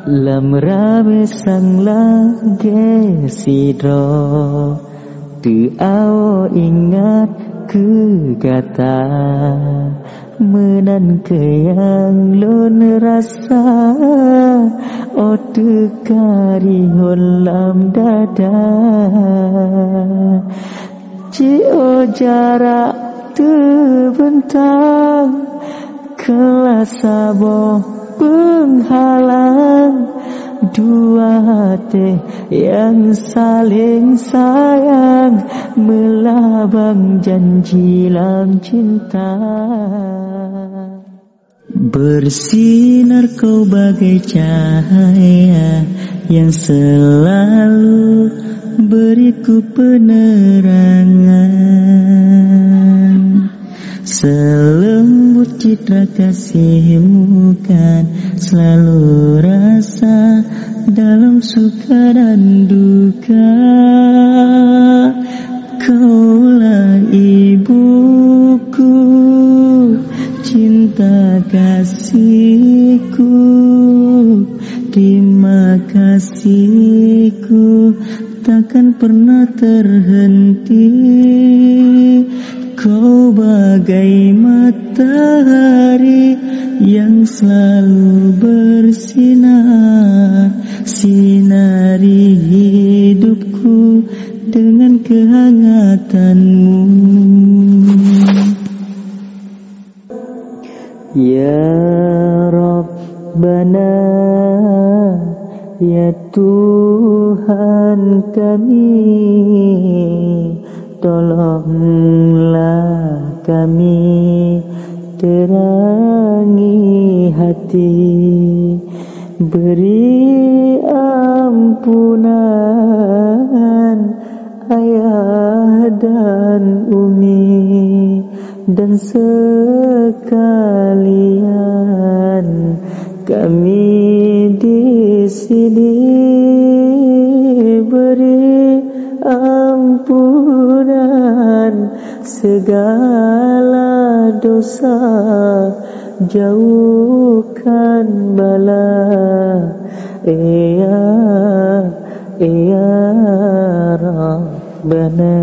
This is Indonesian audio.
Lamrame sang lage sidro tu ao ingat ke kata menan keyang lon rasa otu kari holam dada ci o jarak terbentang kelas saboh penghalang dua hati yang saling sayang melabang janji lam cinta. Bersinar kau bagai cahaya yang selalu beriku penerangan. Selembut citra kasihmu kan selalu rasa dalam suka dan duka. Kaulah ibuku, cinta kasihku, terima kasihku takkan pernah terhenti. Kau bagai matahari yang selalu bersinar, sinari hidupku dengan kehangatanmu. Ya Rabbana, ya Tuhan kami, tolonglah kami terangi hati, beri ampunan ayah dan umi, dan sekalian kami di sini, beri ampunan segala dosa, jauhkan bala. Ya Rabbana.